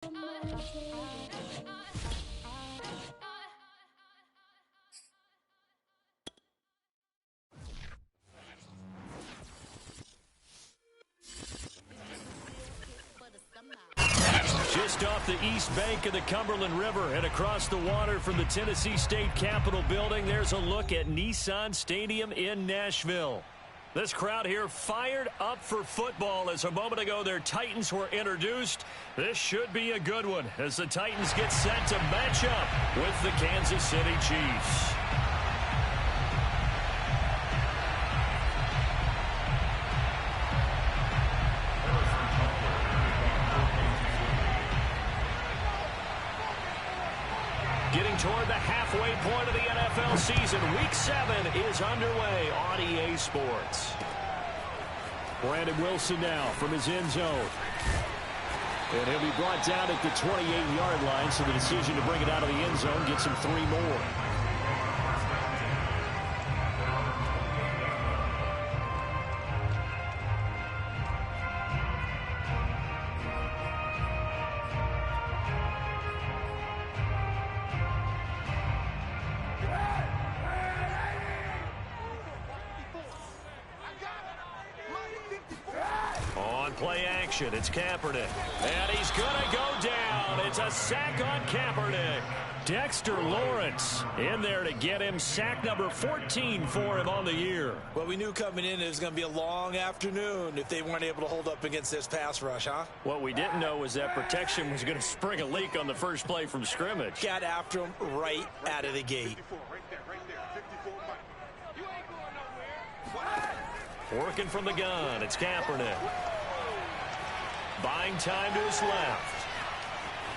Just off the east bank of the Cumberland River and across the water from the Tennessee State Capitol building, there's a look at Nissan Stadium in Nashville. This crowd here fired up for football as a moment ago their Titans were introduced. This should be a good one as the Titans get set to match up with the Kansas City Chiefs. Getting toward the halfway point of the NFL season. Week 7 is underway on EA Sports. Brandon Wilson now from his end zone. And he'll be brought down at the 28-yard line, so the decision to bring it out of the end zone gets him 3 more. Play action. It's Kaepernick. And he's going to go down. It's a sack on Kaepernick. Dexter Lawrence in there to get him sack number 14 for him on the year. Well, we knew coming in it was going to be a long afternoon if they weren't able to hold up against this pass rush, huh? What we didn't know was that protection was going to spring a leak on the first play from scrimmage. Got after him right out of the gate. Working from the gun. It's Kaepernick. Buying time to his left.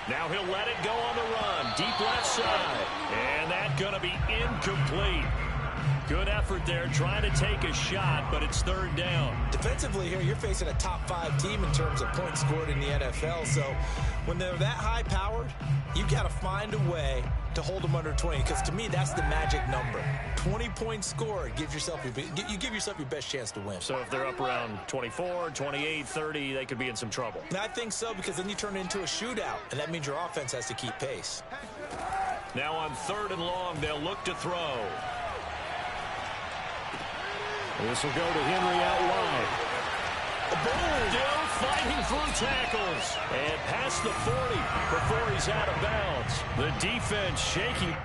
Now he'll let it go on the run. Deep left side. And that's going to be incomplete. Good effort there trying to take a shot, but it's third down. Defensively here, you're facing a top 5 team in terms of points scored in the NFL. So when they're that high-powered, you've got to find a way to hold them under 20, because to me, that's the magic number. 20 points scored, you give yourself your best chance to win. So if they're up around 24, 28, 30, they could be in some trouble. And I think so, because then you turn it into a shootout, and that means your offense has to keep pace. Now on 3rd and long, they'll look to throw. This will go to Henry out wide. Still fighting through tackles. And past the 40 before he's out of bounds. The defense shaking.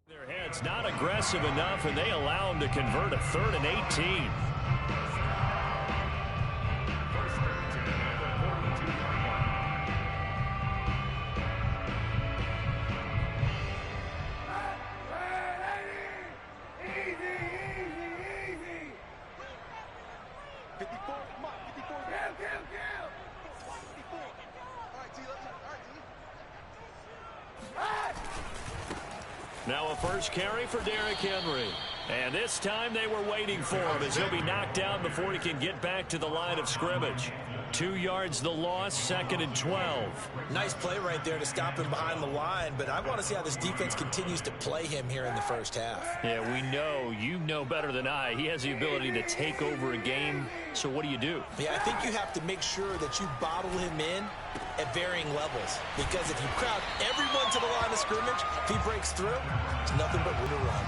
Their heads not aggressive enough, and they allow him to convert a 3rd and 18. Now a first carry for Derrick Henry. And this time they were waiting for him as he'll be knocked down before he can get back to the line of scrimmage. 2 yards the loss, 2nd and 12. Nice play right there to stop him behind the line, but I want to see how this defense continues to play him here in the first half. Yeah, we know, you know better than I, he has the ability to take over a game, so what do you do? Yeah, I think you have to make sure that you bottle him in at varying levels, because if you crowd everyone to the line of scrimmage, if he breaks through, it's nothing but room to run.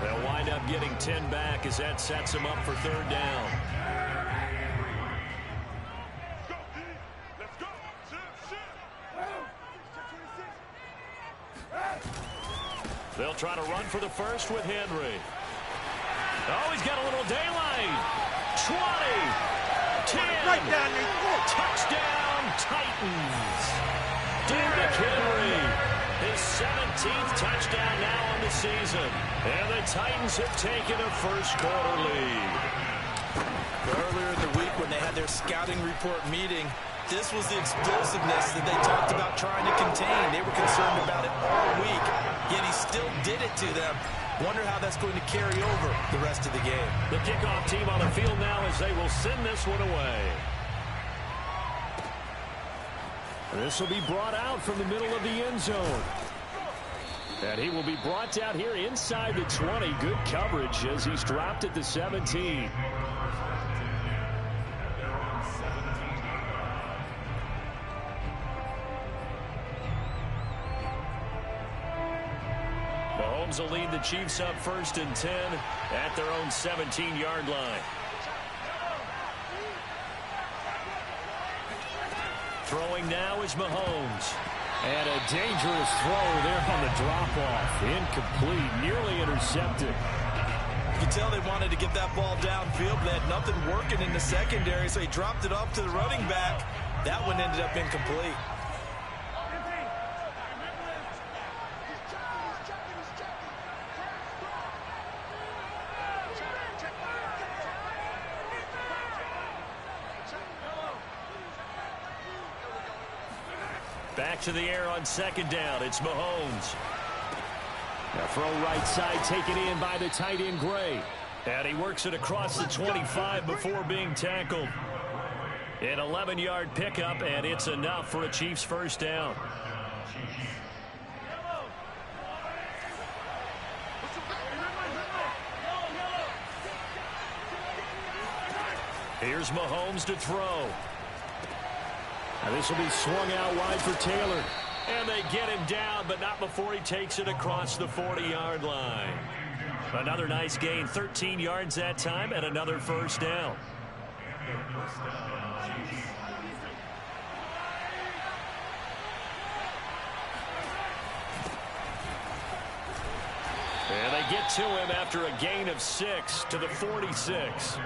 They'll wind up getting 10 back as that sets them up for 3rd down. They'll try to run for the first with Henry. Oh, he's got a little daylight. 20, 10, touchdown Titans. Derrick Henry, his 17th touchdown now on the season. And the Titans have taken a first-quarter lead. Earlier in the week when they had their scouting report meeting, this was the explosiveness that they talked about trying to contain. They were concerned about it all week, yet he still did it to them. Wonder how that's going to carry over the rest of the game. The kickoff team on the field now as they will send this one away. This will be brought out from the middle of the end zone. And he will be brought down here inside the 20. Good coverage as he's dropped at the 17. Mahomes will lead the Chiefs up 1st and 10 at their own 17-yard line. Throwing now is Mahomes. And a dangerous throw there on the drop-off. Incomplete, nearly intercepted. You can tell they wanted to get that ball downfield. They had nothing working in the secondary, so he dropped it off to the running back. That one ended up incomplete. Back to the air on 2nd down. It's Mahomes. Now throw right side taken in by the tight end Gray. And he works it across the 25 before being tackled. An 11-yard pickup, and it's enough for a Chiefs first down. Here's Mahomes to throw. And this will be swung out wide for Taylor. And they get him down, but not before he takes it across the 40-yard line. Another nice gain, 13 yards that time, and another first down. And they get to him after a gain of 6 to the 46.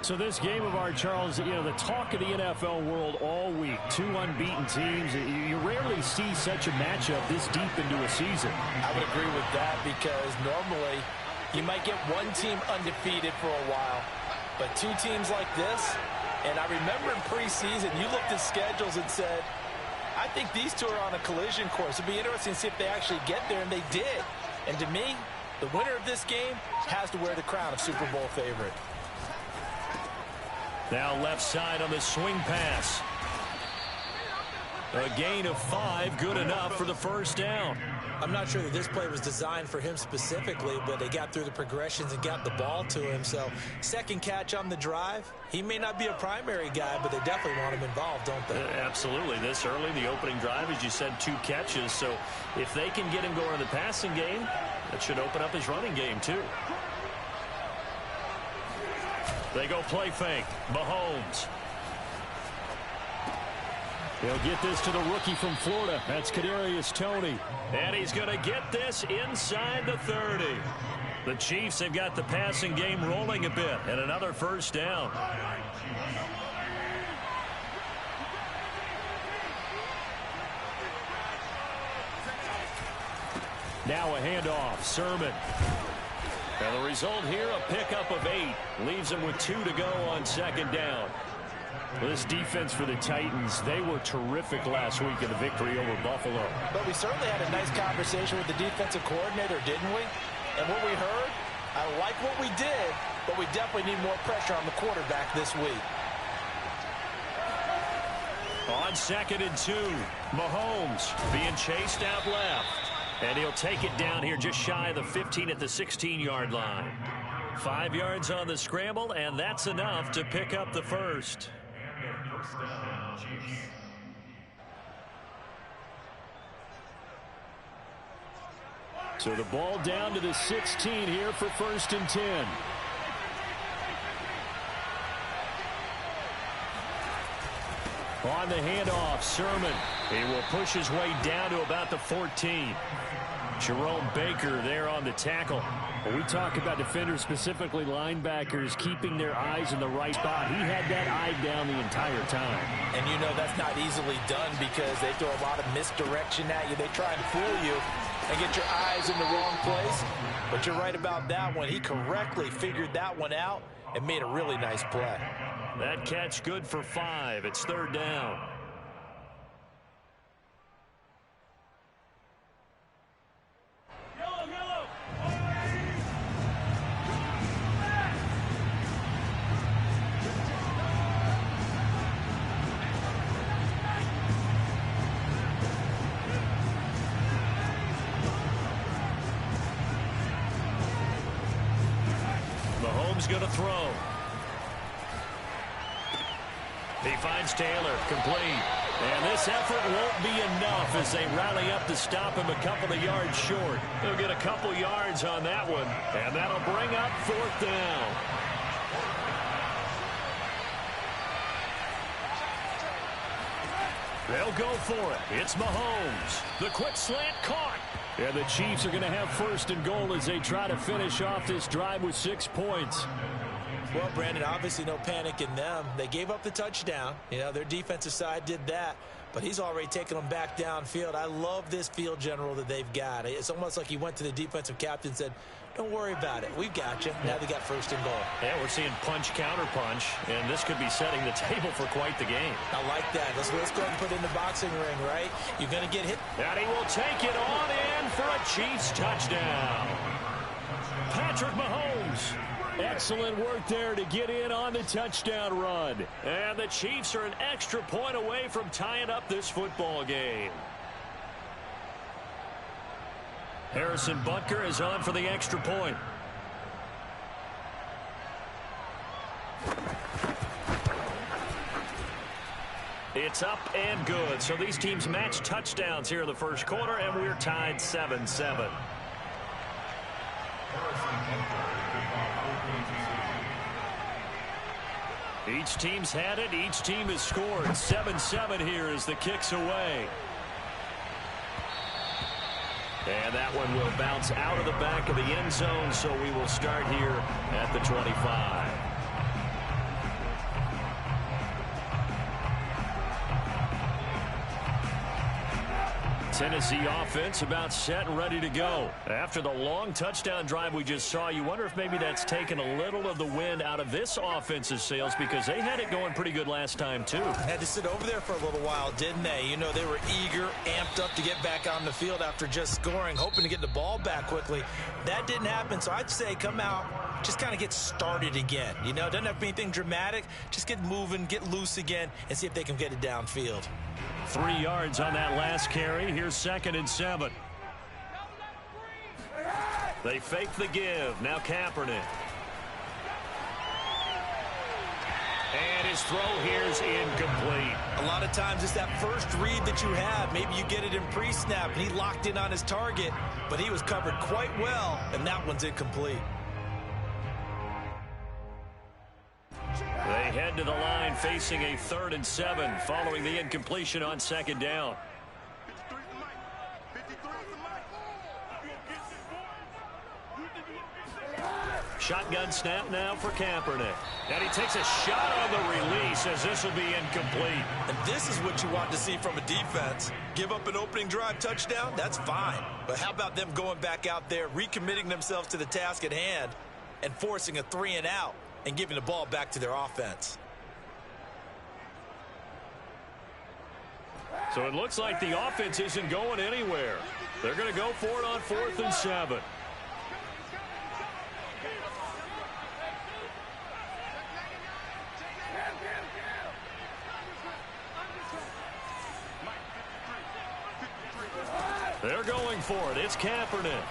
So this game of ours, Charles, you know, the talk of the NFL world all week. 2 unbeaten teams. You rarely see such a matchup this deep into a season. I would agree with that because normally you might get one team undefeated for a while, but 2 teams like this, and I remember in preseason you looked at schedules and said, I think these 2 are on a collision course. It'd be interesting to see if they actually get there, and they did. And to me, the winner of this game has to wear the crown of Super Bowl favorite. Now left side on the swing pass. A gain of 5, good enough for the first down. I'm not sure that this play was designed for him specifically, but they got through the progressions and got the ball to him. So second catch on the drive. He may not be a primary guy, but they definitely want him involved, don't they? Absolutely. This early, the opening drive, as you said, 2 catches. So if they can get him going in the passing game, that should open up his running game too. They go play fake. Mahomes. He'll get this to the rookie from Florida. That's Kadarius Toney. And he's going to get this inside the 30. The Chiefs have got the passing game rolling a bit. And another first down. Now a handoff. Sermon. And the result here, a pickup of 8. Leaves them with 2 to go on second down. This defense for the Titans, they were terrific last week in the victory over Buffalo. But we certainly had a nice conversation with the defensive coordinator, didn't we? And what we heard, I like what we did, but we definitely need more pressure on the quarterback this week. On 2nd and 2, Mahomes being chased out left. And he'll take it down here just shy of the 15 at the 16-yard line. 5 yards on the scramble, and that's enough to pick up the first. So the ball down to the 16 here for 1st and 10. On the handoff, Sermon. He will push his way down to about the 14. Jerome Baker there on the tackle. When we talk about defenders, specifically linebackers, keeping their eyes in the right spot, he had that eye down the entire time. And you know that's not easily done because they throw a lot of misdirection at you. They try and fool you and get your eyes in the wrong place. But you're right about that one. He correctly figured that one out and made a really nice play. That catch good for 5. It's 3rd down. Mahomes going to throw. He finds Taylor, complete. And this effort won't be enough as they rally up to stop him a couple of yards short. They'll get a couple yards on that one, and that'll bring up 4th down. They'll go for it. It's Mahomes. The quick slant caught. And the Chiefs are going to have 1st and goal as they try to finish off this drive with 6 points. Well, Brandon, obviously no panic in them. They gave up the touchdown. You know, their defensive side did that. But he's already taken them back downfield. I love this field general that they've got. It's almost like he went to the defensive captain and said, don't worry about it. We've got you. Now they got 1st and goal. Yeah, we're seeing punch, counter punch, and this could be setting the table for quite the game. I like that. Let's go ahead and put it in the boxing ring, right? You're going to get hit. And he will take it on in for a Chiefs touchdown. Patrick Mahomes. Excellent work there to get in on the touchdown run. And the Chiefs are an extra point away from tying up this football game. Harrison Butker is on for the extra point. It's up and good. So these teams match touchdowns here in the first quarter, and we're tied 7-7. Each team's had it. Each team has scored. 7-7 here as the kick's away. And that one will bounce out of the back of the end zone, so we will start here at the 25. Tennessee offense about set and ready to go. After the long touchdown drive we just saw, you wonder if maybe that's taken a little of the wind out of this offense's sails because they had it going pretty good last time too. Had to sit over there for a little while, didn't they? You know, they were eager, amped up to get back on the field after just scoring, hoping to get the ball back quickly. That didn't happen, so I'd say come out, just kind of get started again. You know, doesn't have to be anything dramatic. Just get moving, get loose again, and see if they can get it downfield. 3 yards on that last carry. Here's 2nd and 7. They fake the give. Now Kaepernick. And his throw here's incomplete. A lot of times it's that first read that you have. Maybe you get it in pre-snap, and he locked in on his target, but he was covered quite well, and that one's incomplete. They head to the line facing a 3rd and 7 following the incompletion on 2nd down. Shotgun snap now for Kaepernick. And he takes a shot on the release as this will be incomplete. And this is what you want to see from a defense. Give up an opening drive touchdown, that's fine. But how about them going back out there, recommitting themselves to the task at hand, and forcing a 3 and out? And giving the ball back to their offense. So it looks like the offense isn't going anywhere. They're going to go for it on 4th and 7. They're going for it. It's Kaepernick.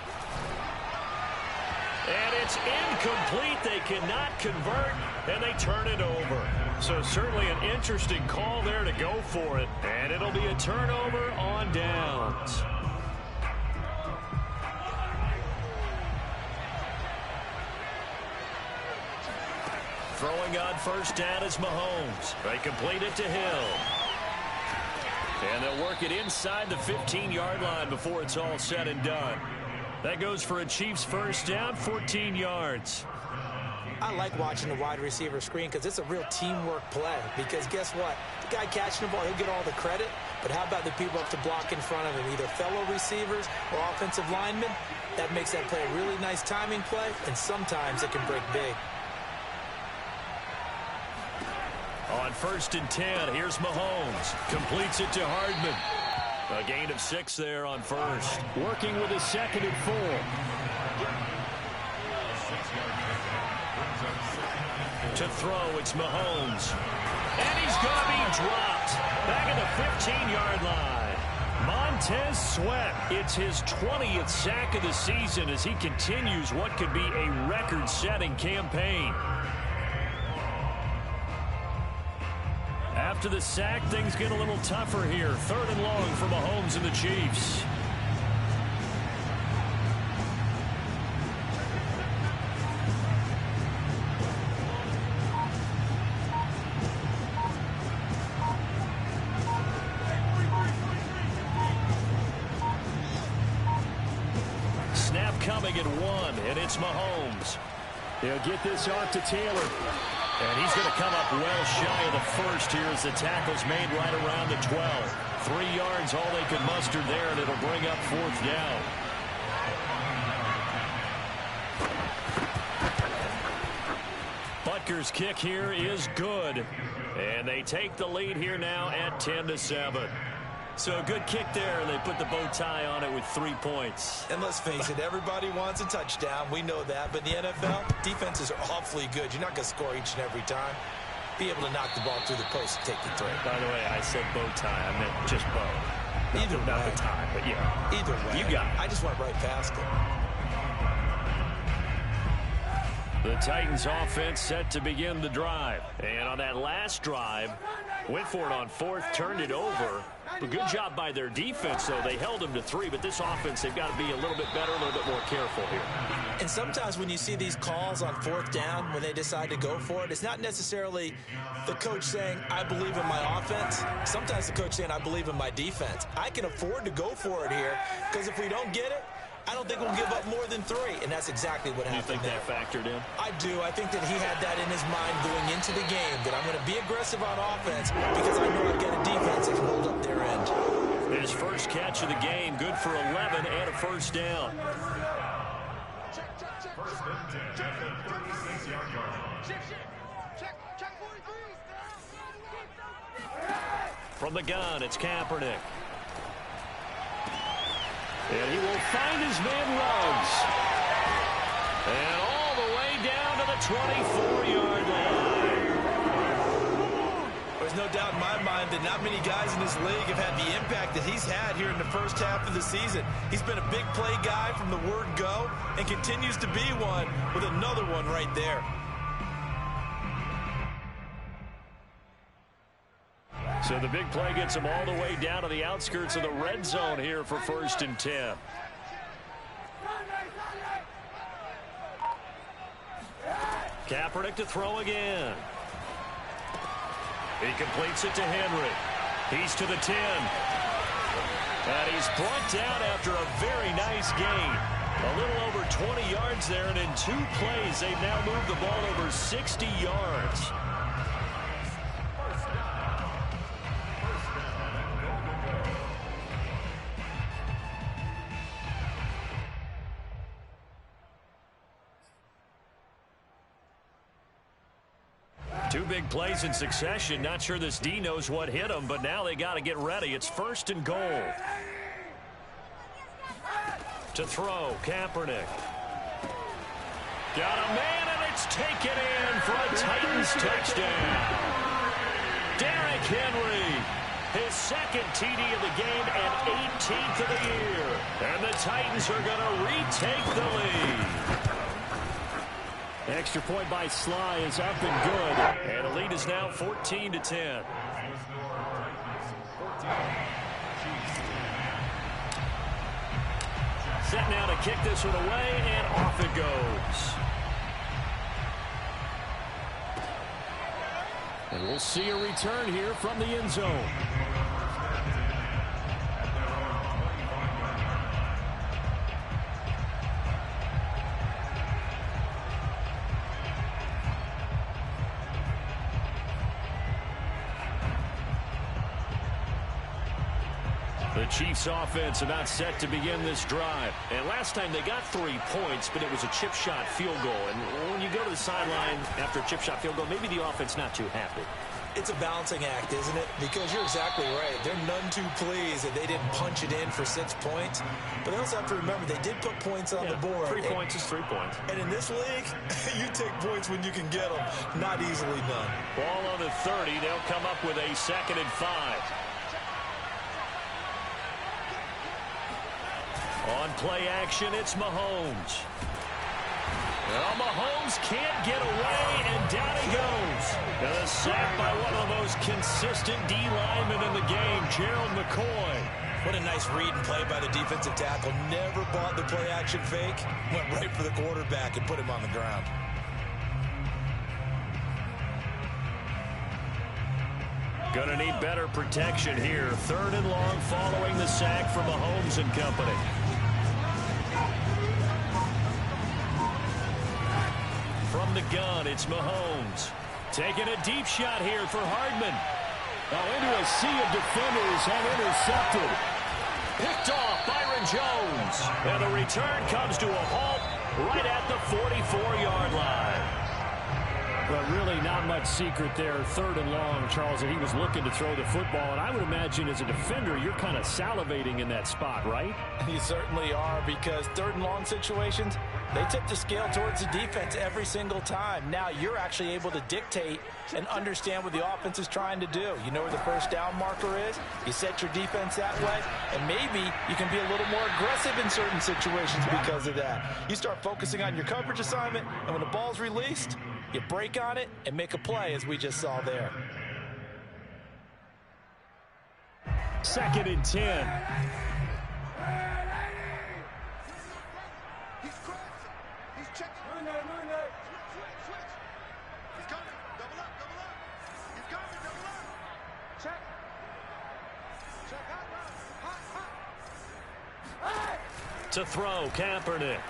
And it's incomplete. They cannot convert, and they turn it over. So certainly an interesting call there to go for it. And it'll be a turnover on downs. Throwing on first down is Mahomes. They complete it to Hill. And they'll work it inside the 15-yard line before it's all said and done. That goes for a Chiefs first down, 14 yards. I like watching the wide receiver screen because it's a real teamwork play. Because guess what? The guy catching the ball, he'll get all the credit. But how about the people up to block in front of him, either fellow receivers or offensive linemen? That makes that play a really nice timing play, and sometimes it can break big. On first and 10, here's Mahomes. Completes it to Hardman. A gain of 6 there on first. Working with a 2nd and 4. To throw, it's Mahomes. And he's going to be dropped. Back at the 15-yard line. Montez Sweat. It's his 20th sack of the season as he continues what could be a record-setting campaign. After the sack, things get a little tougher here. 3rd and long for Mahomes and the Chiefs. Snap coming at 1, and it's Mahomes. They'll get this off to Taylor. And he's going to come up well shy of the first here as the tackle's made right around the 12. 3 yards, all they could muster there, and it'll bring up 4th down. Butker's kick here is good. And they take the lead here now at 10-7. So a good kick there, and they put the bow tie on it with 3 points. And let's face it, everybody wants a touchdown. We know that. But in the NFL, defenses are awfully good. You're not going to score each and every time. Be able to knock the ball through the post and take the throw. By the way, I said bow tie. I meant just bow. Either way. Not the tie, but yeah. Either way. You got it. I just went right past it. The Titans offense set to begin the drive. And on that last drive, went for it on 4th, turned it over. But good job by their defense, though. They held them to 3, but this offense, they've got to be a little bit better, a little bit more careful here. And sometimes when you see these calls on 4th down, when they decide to go for it, it's not necessarily the coach saying, I believe in my offense. Sometimes the coach saying, I believe in my defense. I can afford to go for it here, because if we don't get it, I don't think we'll give up more than 3, and that's exactly what happened there. You think that factored in? I do. I think that he had that in his mind going into the game, that I'm going to be aggressive on offense because I know I've got a defense that can hold up their end. His first catch of the game, good for 11 and a first down. From the gun, it's Kaepernick. And he will find his man Ruggs. And all the way down to the 24-yard line. There's no doubt in my mind that not many guys in this league have had the impact that he's had here in the first half of the season. He's been a big play guy from the word go and continues to be one with another one right there. So the big play gets him all the way down to the outskirts of the red zone here for first and 10. Kaepernick to throw again. He completes it to Henry. He's to the 10. And he's brought down after a very nice gain. A little over 20 yards there, and in 2 plays, they've now moved the ball over 60 yards. Two big plays in succession. Not sure this D knows what hit him, but now they got to get ready. It's first and goal. To throw, Kaepernick. Got a man, and it's taken in for a Titans touchdown. Derrick Henry, his second TD of the game and 18th of the year. And the Titans are going to retake the lead. Extra point by Sly is up and good. And the lead is now 14-10. Set now to kick this one away, and off it goes. And we'll see a return here from the end zone. The Chiefs offense about set to begin this drive. And last time they got 3 points, but it was a chip shot field goal. And when you go to the sideline after a chip shot field goal, maybe the offense not too happy. It's a balancing act, isn't it? Because you're exactly right. They're none too pleased that they didn't punch it in for 6 points. But they also have to remember they did put points on the board. 3 points is 3 points. And in this league, you take points when you can get them. Not easily done. Ball on the 30. They'll come up with a 2nd and 5. On play action, it's Mahomes. Well, Mahomes can't get away, and down he goes. And a sack by one of the most consistent D linemen in the game, Gerald McCoy. What a nice read and play by the defensive tackle. Never bought the play action fake. Went right for the quarterback and put him on the ground. Gonna need better protection here. 3rd and long following the sack from Mahomes and company. From the gun, it's Mahomes. Taking a deep shot here for Hardman. Now into a sea of defenders and intercepted. Picked off Byron Jones. And the return comes to a halt right at the 44-yard line. But really not much secret there. 3rd and long, Charles, that he was looking to throw the football. And I would imagine as a defender, you're kind of salivating in that spot, right? You certainly are, because 3rd and long situations, they tip the scale towards the defense every single time. Now you're actually able to dictate and understand what the offense is trying to do. You know where the first down marker is. You set your defense that way, and maybe you can be a little more aggressive in certain situations because of that. You start focusing on your coverage assignment, and when the ball's released, you break on it and make a play, as we just saw there. 2nd and 10. To throw, Kaepernick.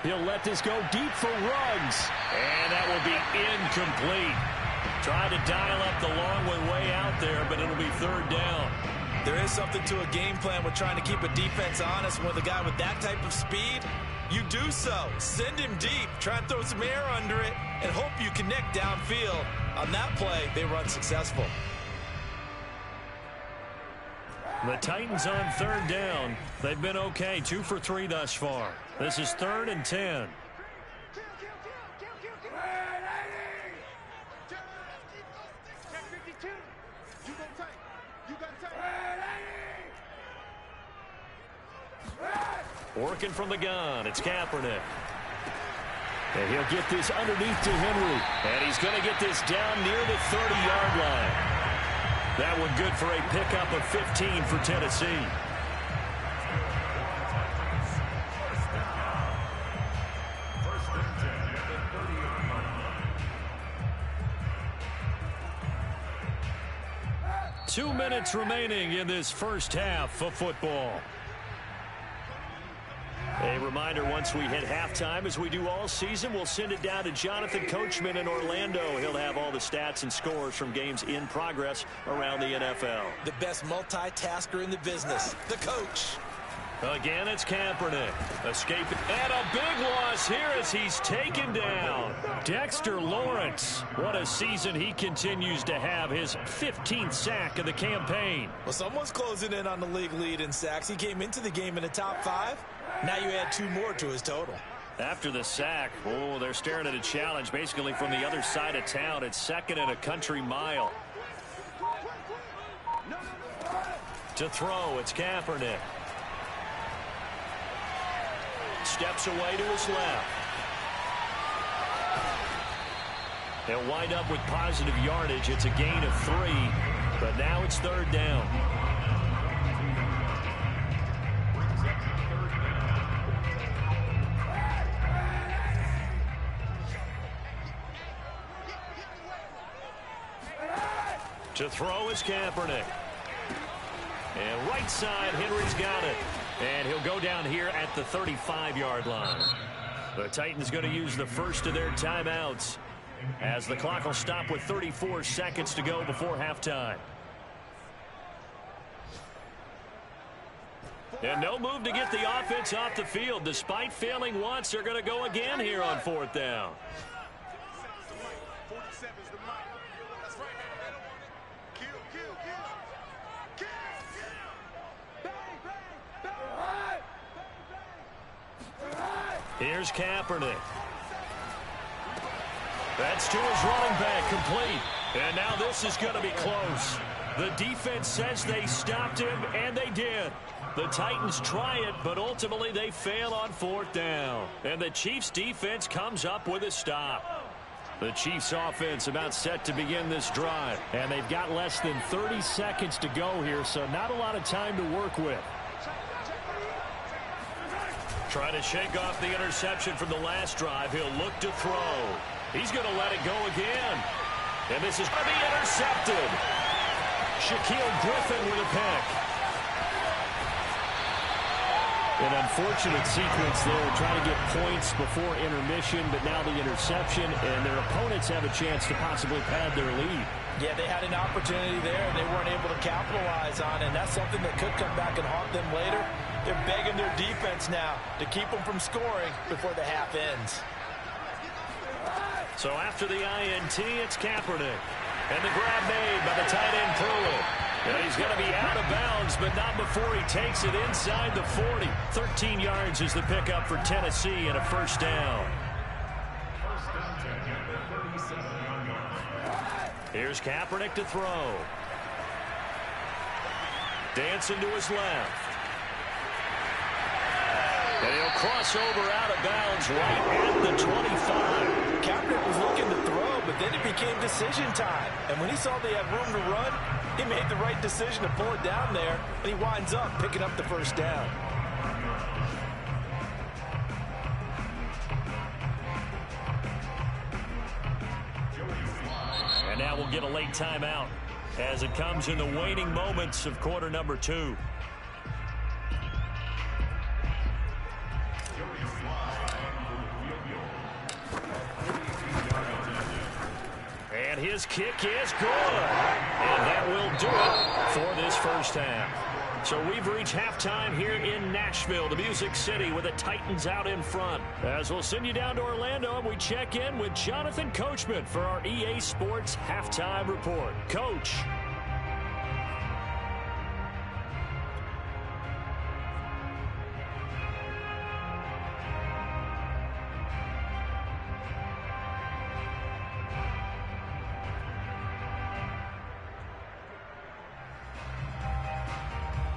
He'll let this go deep for Ruggs. And that will be incomplete. Tried to dial up the long one way out there, but it'll be 3rd down. There is something to a game plan with trying to keep a defense honest. With a guy with that type of speed, you do so. Send him deep. Try and throw some air under it and hope you connect downfield. On that play, they run successful. The Titans on 3rd down. They've been okay, 2 for 3 thus far. This is 3rd and 10. Working from the gun, it's Kaepernick. And he'll get this underneath to Henry. And he's going to get this down near the 30-yard line. That one good for a pickup of 15 for Tennessee. Two minutes remaining in this first half of football. A reminder, once we hit halftime, as we do all season, we'll send it down to Jonathan Coachman in Orlando. He'll have all the stats and scores from games in progress around the NFL. The best multitasker in the business, the coach. Again, it's Kaepernick. Escaping. And a big loss here as he's taken down. Dexter Lawrence. What a season he continues to have. His 15th sack of the campaign. Well, someone's closing in on the league lead in sacks. He came into the game in the top 5. Now you add 2 more to his total. After the sack, oh, they're staring at a challenge basically from the other side of town. It's 2nd and a country mile. To throw, it's Kaepernick. steps away to his left. He'll wind up with positive yardage. It's a gain of 3, but now it's 3rd down. To throw is Kaepernick. And right side, Henry's got it. And he'll go down here at the 35-yard line. The Titans going to use the first of their timeouts as the clock will stop with 34 seconds to go before halftime. And no move to get the offense off the field. Despite failing once, they're going to go again here on 4th down. Here's Kaepernick. That's to his running back, complete. And now this is going to be close. The defense says they stopped him, and they did. The Titans try it, but ultimately they fail on 4th down. And the Chiefs' defense comes up with a stop. The Chiefs' offense about set to begin this drive. And they've got less than 30 seconds to go here, so not a lot of time to work with. Trying to shake off the interception from the last drive. He'll look to throw. He's going to let it go again. And this is going to be intercepted. Shaquill Griffin with a pick. An unfortunate sequence there, trying to get points before intermission, but now the interception, and their opponents have a chance to possibly pad their lead. Yeah, they had an opportunity there, and they weren't able to capitalize on it, and that's something that could come back and haunt them later. They're begging their defense now to keep them from scoring before the half ends. So after the INT, it's Kaepernick. And the grab made by the tight end Pruitt. And he's going to be out of bounds, but not before he takes it inside the 40. 13 yards is the pickup for Tennessee and a 1st down. Here's Kaepernick to throw. Dancing to his left. And he'll cross over out of bounds right at the 25. Kaepernick was looking to throw, but then it became decision time. And when he saw they had room to run, he made the right decision to pull it down there, and he winds up picking up the 1st down. And now we'll get a late timeout as it comes in the waning moments of quarter number 2. And his kick is good. And that will do it for this 1st half. So we've reached halftime here in Nashville, the Music City, with the Titans out in front. As we'll send you down to Orlando, and we check in with Jonathan Coachman for our EA Sports Halftime Report. Coach.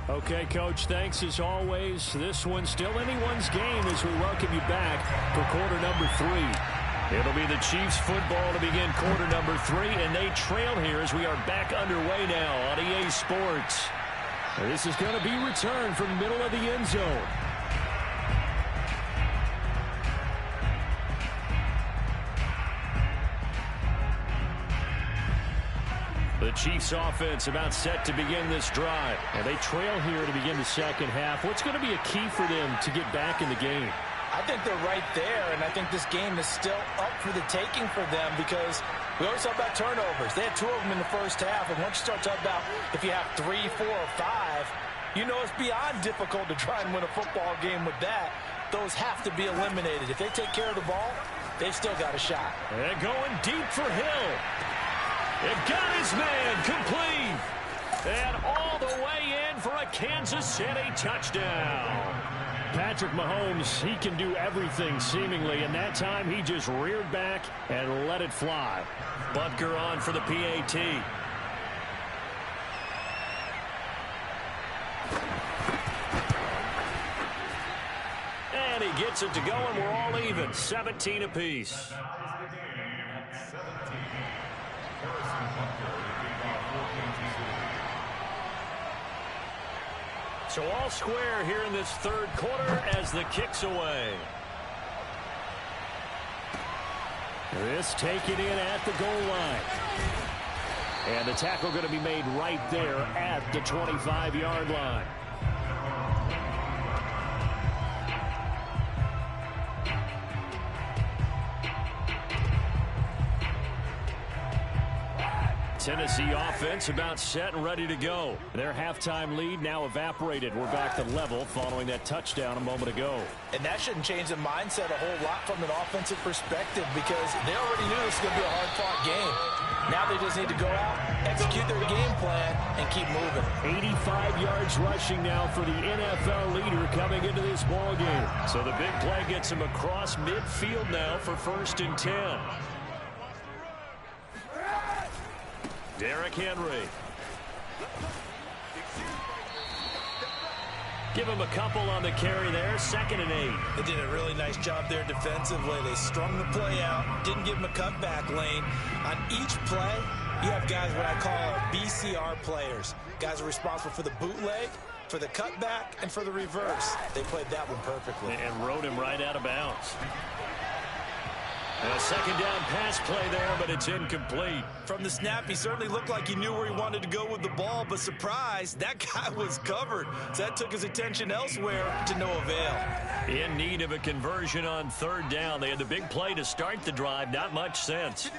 Okay, Coach, thanks as always. This one's still anyone's game as we welcome you back for quarter number 3. It'll be the Chiefs football to begin quarter number 3, and they trail here as we are back underway now on EA Sports. This is going to be returned from the middle of the end zone. The Chiefs offense about set to begin this drive. And they trail here to begin the 2nd half. What's going to be a key for them to get back in the game? I think they're right there, and I think this game is still up for the taking for them because we always talk about turnovers. They had 2 of them in the 1st half, and once you start talking about if you have 3, 4, or 5, you know it's beyond difficult to try and win a football game with that. Those have to be eliminated. If they take care of the ball, they've still got a shot. And going deep for Hill. It got his man complete. And all the way in for a Kansas City touchdown. Patrick Mahomes, he can do everything seemingly, and that time he just reared back and let it fly. Butker on for the PAT. And he gets it to go, and we're all even, 17 apiece. So all square here in this third quarter as the kick's away. This taken in at the goal line. And the tackle going to be made right there at the 25-yard line. Tennessee offense about set and ready to go. Their halftime lead now evaporated. We're back to level following that touchdown a moment ago. And that shouldn't change the mindset a whole lot from an offensive perspective because they already knew this was going to be a hard-fought game. Now they just need to go out, execute their game plan, and keep moving. 85 yards rushing now for the NFL leader coming into this ball game. So the big play gets him across midfield now for 1st and 10. Derrick Henry. Give him a couple on the carry there. 2nd and 8. They did a really nice job there defensively. They strung the play out, didn't give him a cutback lane. On each play, you have guys what I call BCR players. Guys are responsible for the bootleg, for the cutback, and for the reverse. They played that one perfectly. And rode him right out of bounds. And a 2nd down pass play there, but it's incomplete. From the snap, he certainly looked like he knew where he wanted to go with the ball, but surprise, that guy was covered. So that took his attention elsewhere to no avail. In need of a conversion on 3rd down. They had the big play to start the drive. Not much sense.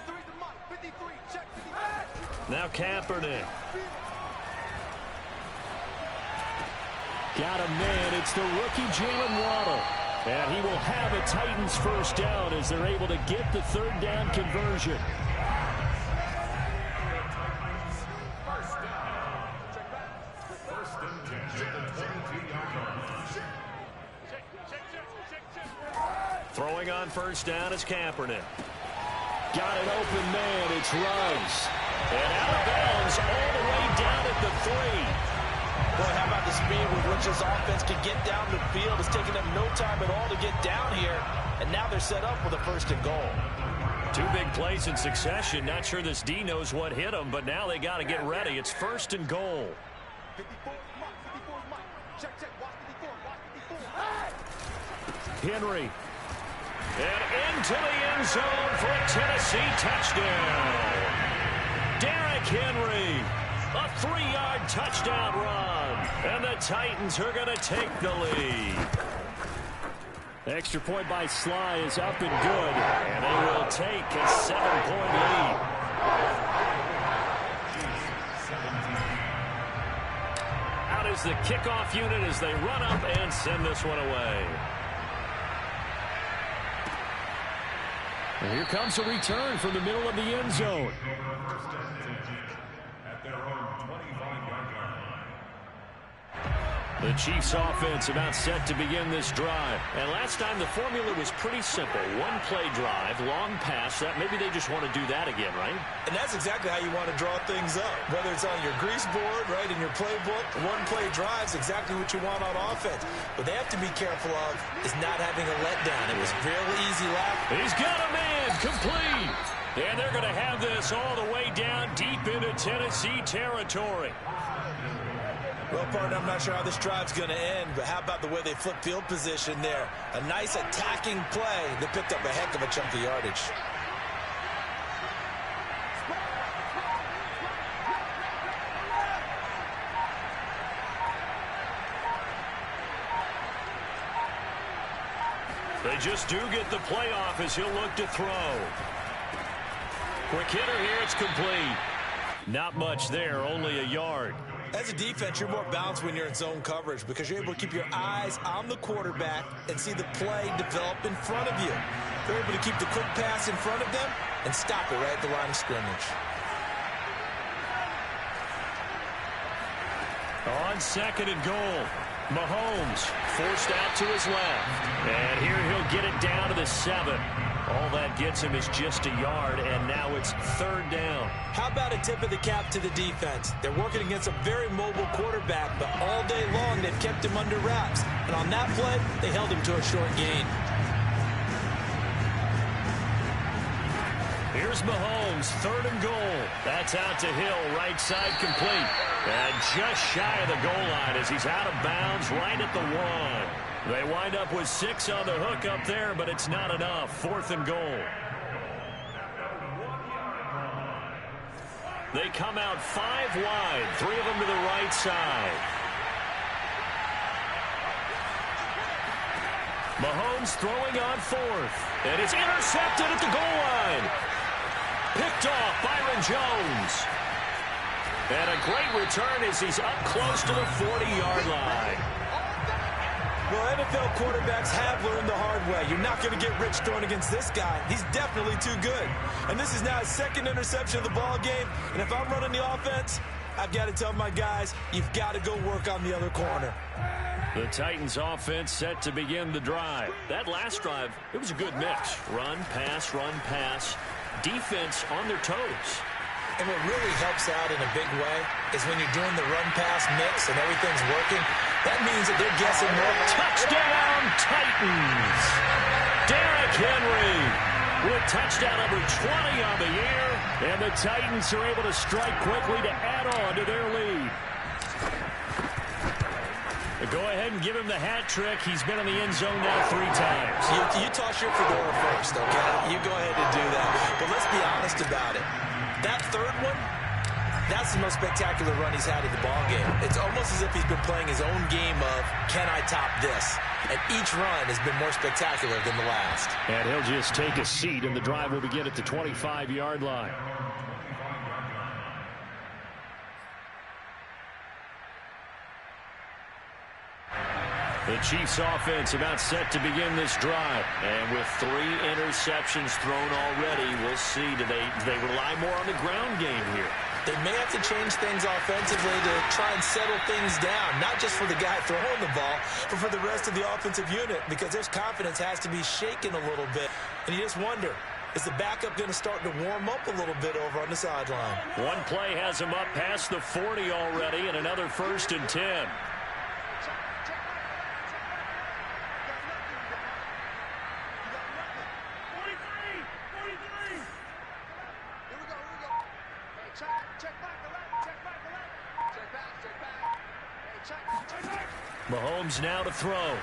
Now Kaepernick. Got a man. It's the rookie Jalen Waddle. And he will have a Titans 1st down as they're able to get the 3rd down conversion. Throwing on 1st down is Kaepernick. Got an open man. It's Ruggs. And out of bounds all the way down at the 3. Boy, how about the speed with which this offense can get down the field? It's taken them no time at all to get down here, and now they're set up with a 1st and goal. 2 big plays in succession. Not sure this D knows what hit them, but now they got to get ready. It's 1st and goal. Henry. And into the end zone for a Tennessee touchdown. Derrick Henry. A 3-yard touchdown run. And the Titans are going to take the lead. The extra point by Sly is up and good. And they will take a 7-point lead. Out is the kickoff unit as they run up and send this one away. And here comes a return from the middle of the end zone. The Chiefs offense about set to begin this drive. And last time the formula was pretty simple. 1-play drive, long pass. Maybe they just want to do that again, right? And that's exactly how you want to draw things up. Whether it's on your grease board, right, in your playbook, 1-play drive is exactly what you want on offense. What they have to be careful of is not having a letdown. It was real easy lap. He's got a man complete. And they're going to have this all the way down deep into Tennessee territory. Well, partner, I'm not sure how this drive's going to end, but how about the way they flip field position there? A nice attacking play that picked up a heck of a chunk of yardage. They just do get the playoff as he'll look to throw. Quick hitter here, it's complete. Not much there, only a yard. As a defense, you're more balanced when you're in zone coverage because you're able to keep your eyes on the quarterback and see the play develop in front of you. They're able to keep the quick pass in front of them and stop it right at the line of scrimmage. On 2nd and goal, Mahomes forced out to his left. And here he'll get it down to the 7. All that gets him is just a yard, and now it's 3rd down. How about a tip of the cap to the defense? They're working against a very mobile quarterback, but all day long they've kept him under wraps. And on that play, they held him to a short gain. Here's Mahomes, 3rd and goal. That's out to Hill, right side complete. And just shy of the goal line as he's out of bounds right at the 1. They wind up with 6 on the hook up there, but it's not enough. 4th and goal. They come out 5 wide, 3 of them to the right side. Mahomes throwing on 4th. And it's intercepted at the goal line. Picked off Byron Jones. And a great return as he's up close to the 40-yard line. Well, NFL quarterbacks have learned the hard way. You're not going to get rich throwing against this guy. He's definitely too good. And this is now his 2nd interception of the ball game. And if I'm running the offense, I've got to tell my guys, you've got to go work on the other corner. The Titans offense set to begin the drive. That last drive, it was a good mix. Run, pass. Defense on their toes. And what really helps out in a big way is when you're doing the run-pass mix and everything's working, that means that they're guessing more. Touchdown, Titans! Derrick Henry with touchdown number 20 on the year, and the Titans are able to strike quickly to add on to their lead. Go ahead and give him the hat trick. He's been in the end zone now 3 times. You toss your fedora first, okay? You go ahead and do that. But let's be honest about it. That 3rd one, that's the most spectacular run he's had in the ballgame. It's almost as if he's been playing his own game of, can I top this? And each run has been more spectacular than the last. And he'll just take a seat, and the drive will begin at the 25-yard line. The Chiefs offense about set to begin this drive. And with 3 interceptions thrown already, we'll see. Do they rely more on the ground game here? They may have to change things offensively to try and settle things down, not just for the guy throwing the ball, but for the rest of the offensive unit, because their confidence has to be shaken a little bit. And you just wonder, is the backup going to start to warm up a little bit over on the sideline? One play has him up past the 40 already, and another 1st and 10. Mahomes now to throw.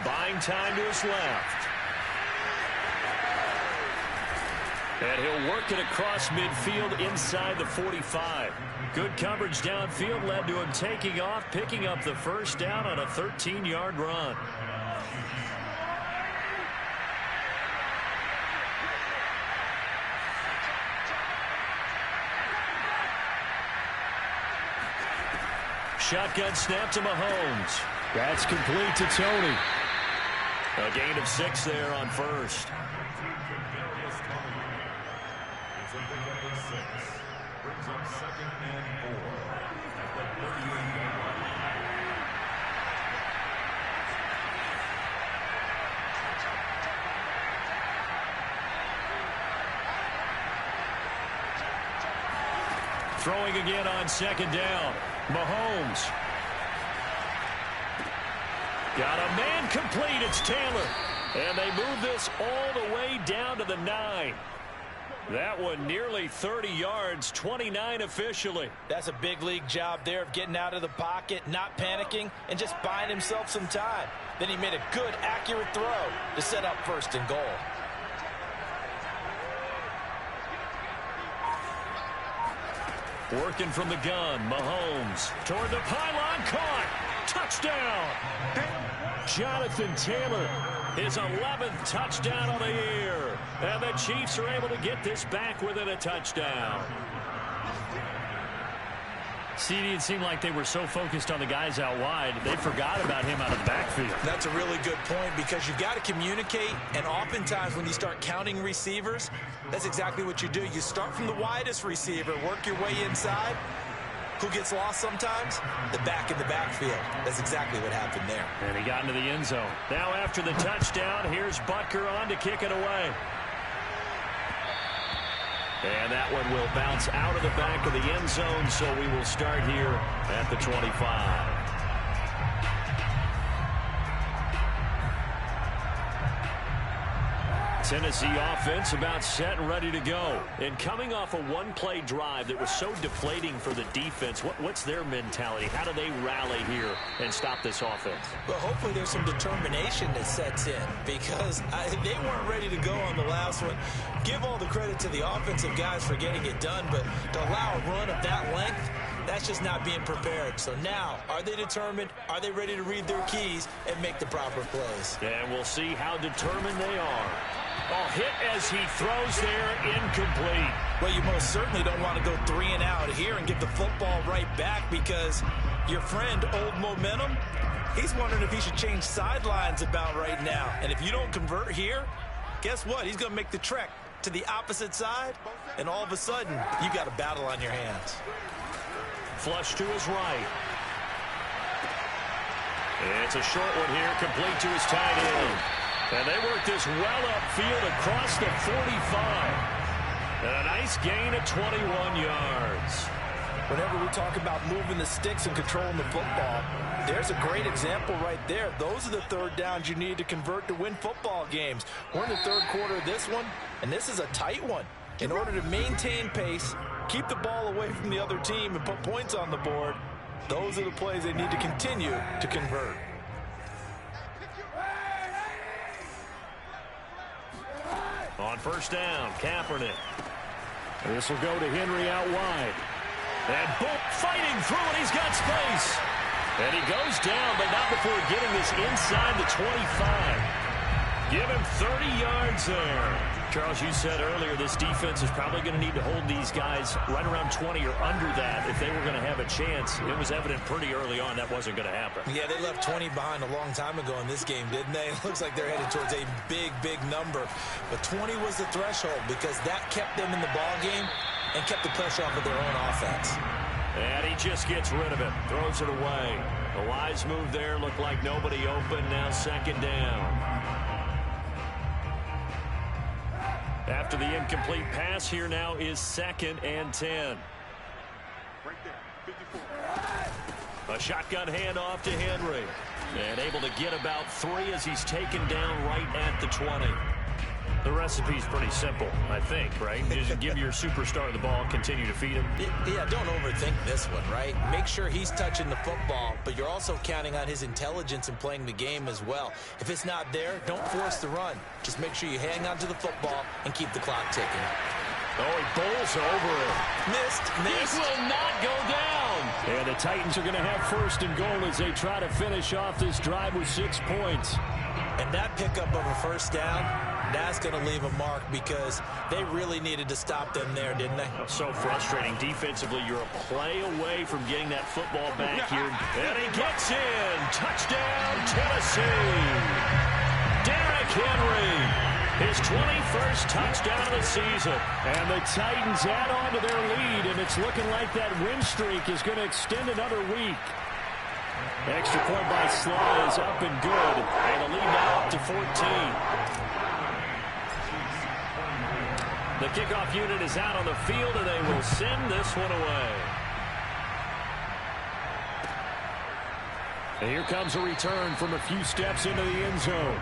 Buying time to his left. And he'll work it across midfield inside the 45. Good coverage downfield led to him taking off, picking up the 1st down on a 13-yard run. Shotgun snap to Mahomes. That's complete to Tony. A gain of 6 there on 1st. Throwing again on 2nd down. Mahomes. Got a man complete. It's Taylor. And they move this all the way down to the 9. That one nearly 30 yards, 29 officially. That's a big league job there of getting out of the pocket, not panicking, and just buying himself some time. Then he made a good, accurate throw to set up 1st and goal. Working from the gun, Mahomes toward the pylon, caught, touchdown. Jonathan Taylor, his 11th touchdown of the year, and the Chiefs are able to get this back within a touchdown. CD, it seemed like they were so focused on the guys out wide, they forgot about him out of the backfield. That's a really good point, because you've got to communicate, and oftentimes when you start counting receivers, that's exactly what you do. You start from the widest receiver, work your way inside. Who gets lost sometimes? The back in the backfield. That's exactly what happened there. And he got into the end zone. Now after the touchdown, here's Butker on to kick it away. And that one will bounce out of the back of the end zone, so we will start here at the 25. Tennessee offense about set and ready to go. And coming off a one-play drive that was so deflating for the defense, what's their mentality? How do they rally here and stop this offense? Well, hopefully there's some determination that sets in because they weren't ready to go on the last one. Give all the credit to the offensive guys for getting it done, but to allow a run of that length, that's just not being prepared. So now, are they determined? Are they ready to read their keys and make the proper plays? And we'll see how determined they are. Oh, hit as he throws there, incomplete. Well, you most certainly don't want to go 3 and out here and give the football right back because your friend, Old Momentum, he's wondering if he should change sidelines about right now. And if you don't convert here, guess what? He's going to make the trek to the opposite side, and all of a sudden, you got a battle on your hands. Flush to his right. It's a short one here, complete to his tight end. And they work this well upfield across the 45. And a nice gain of 21 yards. Whenever we talk about moving the sticks and controlling the football, there's a great example right there. Those are the third downs you need to convert to win football games. We're in the third quarter of this one, and this is a tight one. In order to maintain pace, keep the ball away from the other team, and put points on the board, those are the plays they need to continue to convert. On first down, Kaepernick. This will go to Henry out wide. And boom, fighting through, and he's got space. And he goes down, but not before getting this inside the 25. Give him 30 yards there. Charles, you said earlier this defense is probably going to need to hold these guys right around 20 or under that if they were going to have a chance. It was evident pretty early on that wasn't going to happen. Yeah, they left 20 behind a long time ago in this game, didn't they? It looks like they're headed towards a big, big number. But 20 was the threshold because that kept them in the ball game and kept the pressure off of their own offense. And he just gets rid of it, throws it away. A wise move there, looked like nobody open, now second down. After the incomplete pass, here now is 2nd and 10. Right there, 54. A shotgun handoff to Henry. And able to get about 3 as he's taken down right at the 20. The recipe's pretty simple, I think, right? Just give your superstar the ball, continue to feed him. Yeah, don't overthink this one, right? Make sure he's touching the football, but you're also counting on his intelligence in playing the game as well. If it's not there, don't force the run. Just make sure you hang on to the football and keep the clock ticking. Oh, he bowls over it. Missed. This will not go down. And the Titans are going to have 1st and goal as they try to finish off this drive with 6 points. And that pickup of a first down, that's going to leave a mark because they really needed to stop them there, didn't they? So frustrating. Defensively, you're a play away from getting that football back here. And he gets in. Touchdown, Tennessee. Derrick Henry. His 21st touchdown of the season. And the Titans add on to their lead, and it's looking like that win streak is going to extend another week. Extra point by Sly is up and good. And the lead now up to 14. The kickoff unit is out on the field, and they will send this one away. And here comes a return from a few steps into the end zone.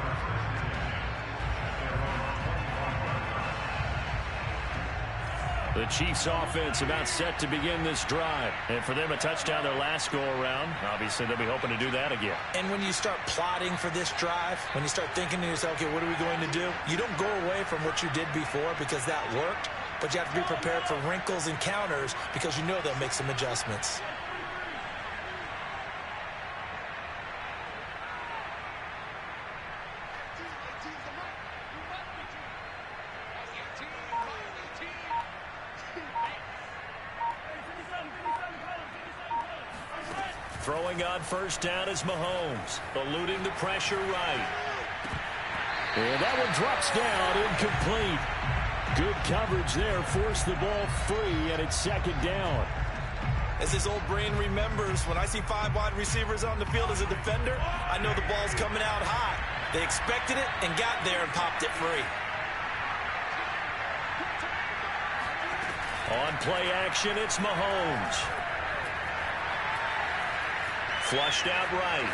The Chiefs offense about set to begin this drive. And for them, a touchdown their last go-around. Obviously, they'll be hoping to do that again. And when you start plotting for this drive, when you start thinking to yourself, okay, what are we going to do? You don't go away from what you did before because that worked, but you have to be prepared for wrinkles and counters because you know they'll make some adjustments. Throwing on first down is Mahomes, eluding the pressure right. And that one drops down, incomplete. Good coverage there, forced the ball free, and it's second down. As his old brain remembers, when I see 5 wide receivers on the field as a defender, I know the ball's coming out hot. They expected it and got there and popped it free. On play action, it's Mahomes. Flushed out right.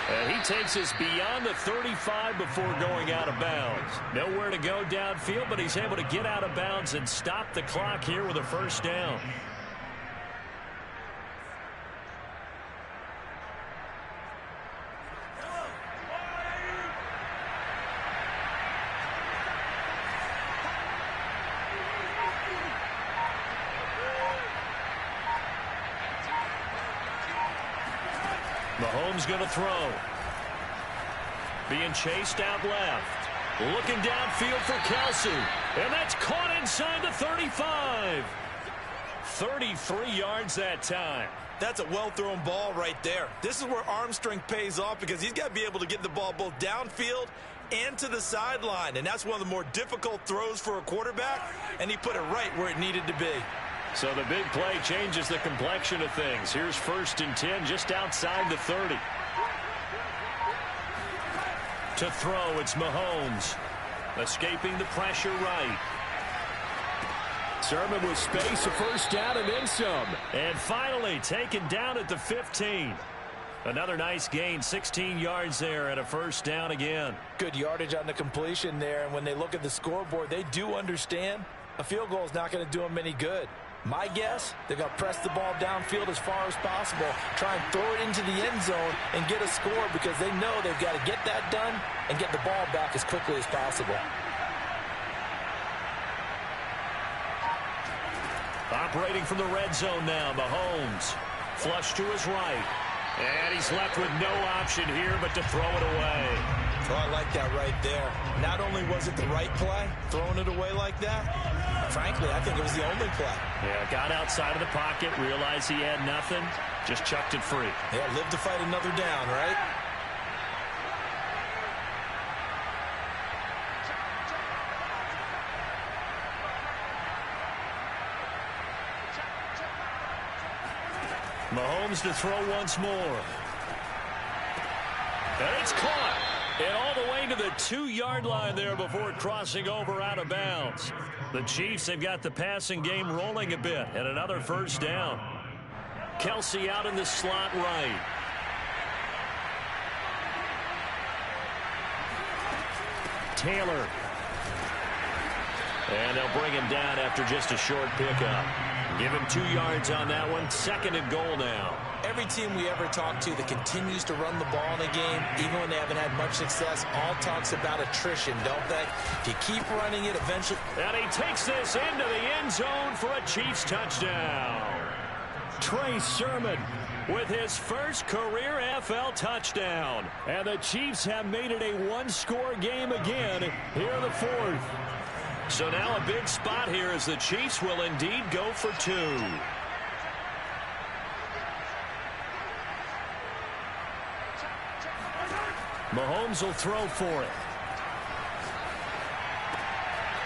And he takes us beyond the 35 before going out of bounds. Nowhere to go downfield, but he's able to get out of bounds and stop the clock here with a first down. Mahomes going to throw. Being chased out left. Looking downfield for Kelce. And that's caught inside the 35. 33 yards that time. That's a well-thrown ball right there. This is where arm strength pays off because he's got to be able to get the ball both downfield and to the sideline. And that's one of the more difficult throws for a quarterback. And he put it right where it needed to be. So the big play changes the complexion of things. Here's 1st and 10 just outside the 30. To throw, it's Mahomes. Escaping the pressure right. Sermon with space, a first down and then some. And finally taken down at the 15. Another nice gain, 16 yards there and a first down again. Good yardage on the completion there. And when they look at the scoreboard, they do understand a field goal is not going to do them any good. My guess, they're going to press the ball downfield as far as possible, try and throw it into the end zone and get a score because they know they've got to get that done and get the ball back as quickly as possible. Operating from the red zone now, Mahomes. Flush to his right. And he's left with no option here but to throw it away. Oh, I like that right there. Not only was it the right play, throwing it away like that, frankly, I think it was the only play. Yeah, got outside of the pocket, realized he had nothing, just chucked it free. Yeah, live to fight another down, right? Mahomes to throw once more. And it's caught. And all the way to the 2-yard line there before crossing over out of bounds. The Chiefs have got the passing game rolling a bit. And another first down. Kelce out in the slot right. Taylor. And they'll bring him down after just a short pickup. Give him 2 yards on that one. 2nd and goal now. Every team we ever talk to that continues to run the ball in a game, even when they haven't had much success, all talks about attrition, don't they? If you keep running it, eventually... And he takes this into the end zone for a Chiefs touchdown. Trey Sermon with his first career NFL touchdown. And the Chiefs have made it a one-score game again here in the 4th. So now a big spot here as the Chiefs will indeed go for 2. Mahomes will throw for it.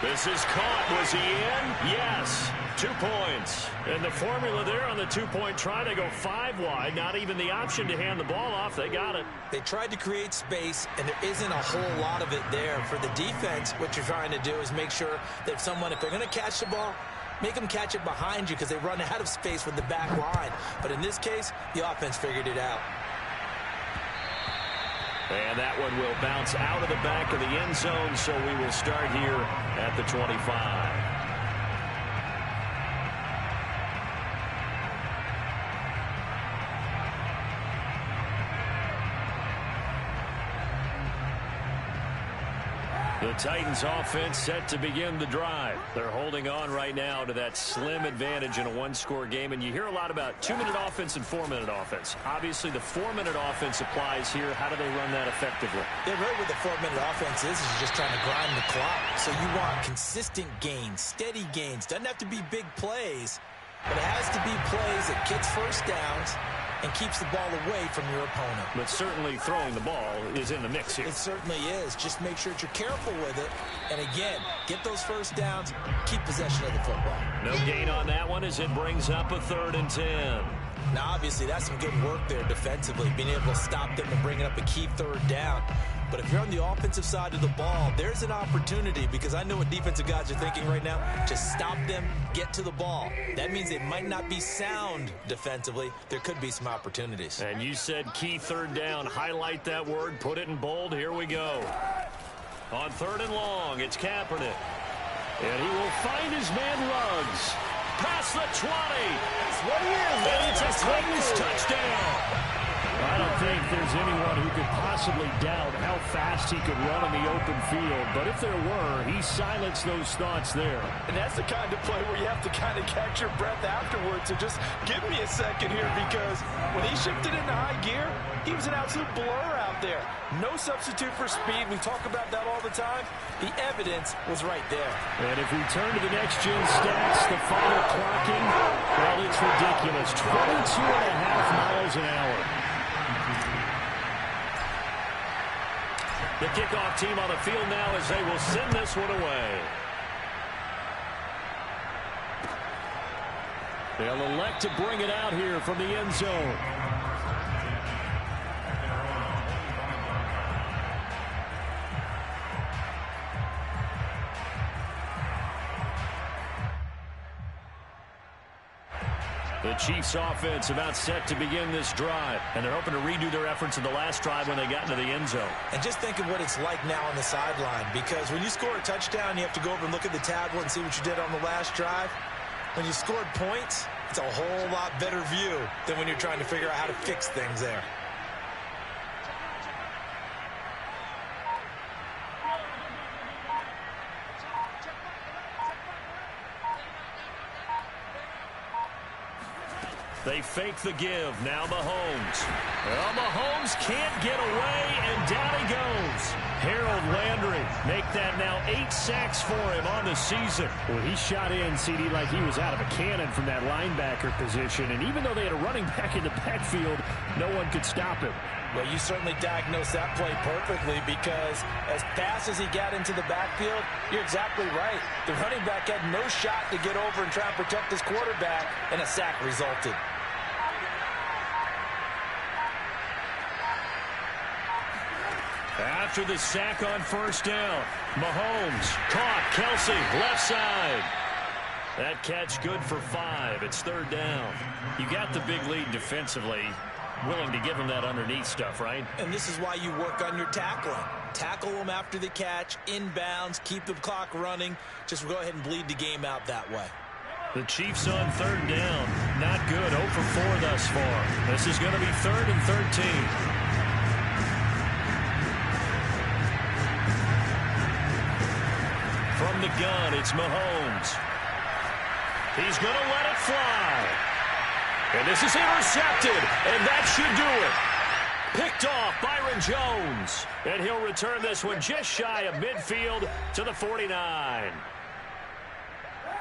This is caught. Was he in? Yes. 2 points. And the formula there on the 2-point try, they go 5 wide. Not even the option to hand the ball off. They got it. They tried to create space, and there isn't a whole lot of it there. For the defense, what you're trying to do is make sure that someone, if they're going to catch the ball, make them catch it behind you because they run out of space with the back line. But in this case, the offense figured it out. And that one will bounce out of the back of the end zone, so we will start here at the 25. The Titans offense set to begin the drive. They're holding on right now to that slim advantage in a one-score game. And you hear a lot about 2-minute offense and 4-minute offense. Obviously, the 4-minute offense applies here. How do they run that effectively? Yeah, really what the 4-minute offense is just trying to grind the clock. So you want consistent gains, steady gains. Doesn't have to be big plays, but it has to be plays that gets first downs and keeps the ball away from your opponent. But certainly throwing the ball is in the mix here. It certainly is. Just make sure that you're careful with it. And again, get those first downs, keep possession of the football. No gain on that one as it brings up a 3rd and 10. Now, obviously, that's some good work there defensively, being able to stop them and bringing up a key 3rd down. But if you're on the offensive side of the ball, there's an opportunity, because I know what defensive guys are thinking right now. Just stop them, get to the ball. That means they might not be sound defensively. There could be some opportunities. And you said key third down. Highlight that word, put it in bold. Here we go. On 3rd and long, it's Kaepernick. And he will find his man Ruggs. Past the 20. That's what he is. And it's a Titans touchdown. I don't think there's anyone who could possibly doubt how fast he could run in the open field. But if there were, he silenced those thoughts there. And that's the kind of play where you have to kind of catch your breath afterwards. So just give me a second here, because when he shifted into high gear, he was an absolute blur out there. No substitute for speed. We talk about that all the time. The evidence was right there. And if we turn to the next-gen stats, the final clocking, well, it's ridiculous. 22.5 miles an hour. The kickoff team on the field now as they will send this one away. They'll elect to bring it out here from the end zone. The Chiefs offense about set to begin this drive, and they're hoping to redo their efforts in the last drive when they got into the end zone. And just think of what it's like now on the sideline, because when you score a touchdown, you have to go over and look at the tablet and see what you did on the last drive. When you scored points, it's a whole lot better view than when you're trying to figure out how to fix things there. They fake the give. Now Mahomes. Well, Mahomes can't get away, and down he goes. Harold Landry make that now 8 sacks for him on the season. Well, he shot in, CD, like he was out of a cannon from that linebacker position. And even though they had a running back in the backfield, no one could stop him. Well, you certainly diagnosed that play perfectly, because as fast as he got into the backfield, you're exactly right. The running back had no shot to get over and try and protect his quarterback, and a sack resulted. After the sack on first down, Mahomes caught. Kelsey, left side. That catch good for 5. It's 3rd down. You got the big lead defensively. Willing to give him that underneath stuff, right? And this is why you work on your tackling. Tackle them after the catch, inbounds, keep the clock running. Just go ahead and bleed the game out that way. The Chiefs on 3rd down. Not good. 0 for 4 thus far. This is going to be 3rd and 13. From the gun, it's Mahomes. He's going to let it fly. And this is intercepted, and that should do it. Picked off Byron Jones. And he'll return this one just shy of midfield to the 49.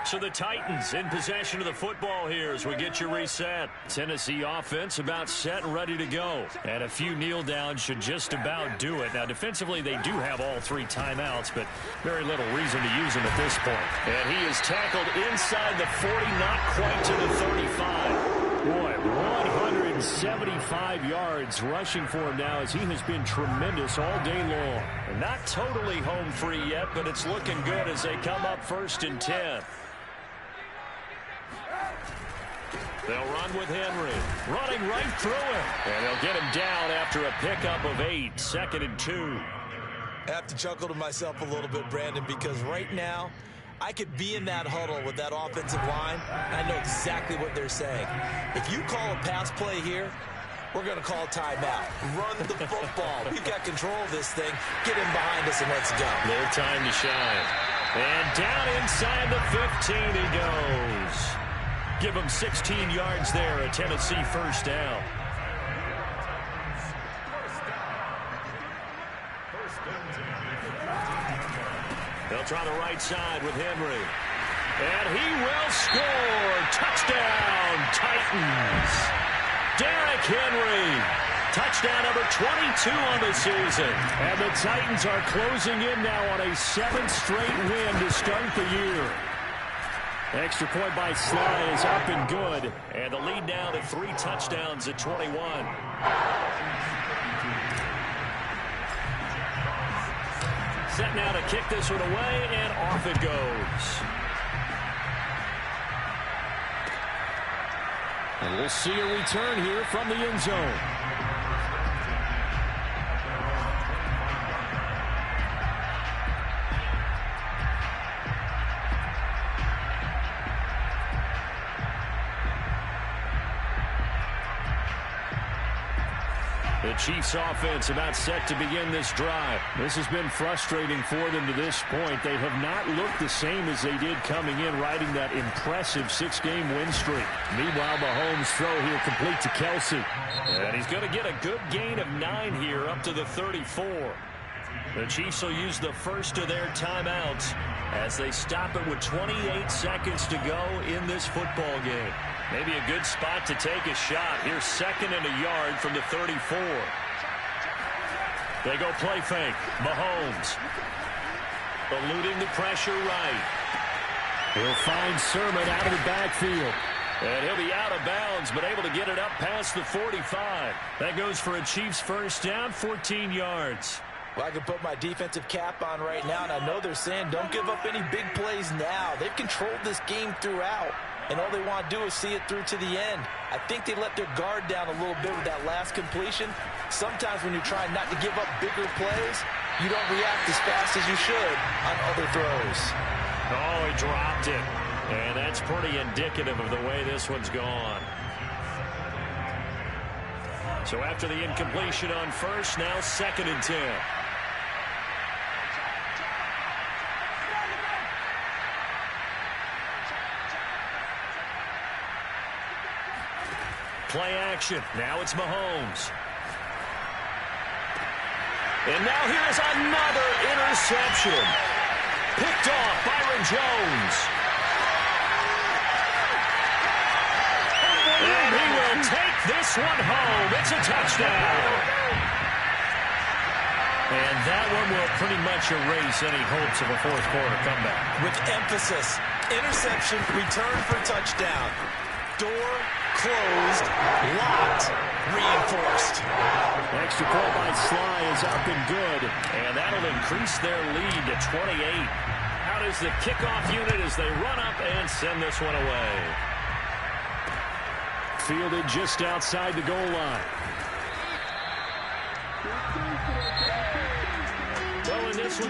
So the Titans in possession of the football here as we get you reset. Tennessee offense about set and ready to go. And a few kneel downs should just about do it. Now defensively they do have all 3 timeouts, but very little reason to use them at this point. And he is tackled inside the 40, not quite to the 35. Boy, 175 yards rushing for him now as he has been tremendous all day long. And not totally home free yet, but it's looking good as they come up 1st and 10. They'll run with Henry, running right through him. And they'll get him down after a pickup of 8, 2nd and 2. I have to chuckle to myself a little bit, Brandon, because right now I could be in that huddle with that offensive line. I know exactly what they're saying. If you call a pass play here, we're going to call timeout. Run the football. We've got control of this thing. Get in behind us and let's go. Their time to shine. And down inside the 15 he goes. Give him 16 yards there, a Tennessee 1st down. They'll try the right side with Henry. And he will score. Touchdown, Titans. Derrick Henry. Touchdown number 22 on the season. And the Titans are closing in now on a 7th straight win to start the year. Extra point by Sly is up and good. And the lead now to 3 touchdowns at 21. set now to kick this one away, and off it goes. And we'll see a return here from the end zone. The Chiefs offense about set to begin this drive. This has been frustrating for them to this point. They have not looked the same as they did coming in, riding that impressive 6-game win streak. Meanwhile, Mahomes' throw here complete to Kelsey. And he's going to get a good gain of 9 here up to the 34. The Chiefs will use the first of their timeouts as they stop it with 28 seconds to go in this football game. Maybe a good spot to take a shot. Here's 2nd and a yard from the 34. They go play fake. Mahomes eluding the pressure right. He'll find Sermon out of the backfield. And he'll be out of bounds, but able to get it up past the 45. That goes for a Chiefs first down, 14 yards. Well, I can put my defensive cap on right now, and I know they're saying don't give up any big plays now. They've controlled this game throughout, and all they want to do is see it through to the end. I think they let their guard down a little bit with that last completion. Sometimes when you're trying not to give up bigger plays, you don't react as fast as you should on other throws. Oh, he dropped it. And that's pretty indicative of the way this one's gone. So after the incompletion on first, now 2nd and 10. Play action. Now it's Mahomes. And now here is another interception. Picked off Byron Jones. And he will take this one home. It's a touchdown. And that one will pretty much erase any hopes of a fourth-quarter comeback. With emphasis, interception, return for touchdown. Door closed, locked, reinforced. Extra point by Sly is up and good. And that'll increase their lead to 28. Out is the kickoff unit as they run up and send this one away. Fielded just outside the goal line. Well, in this one,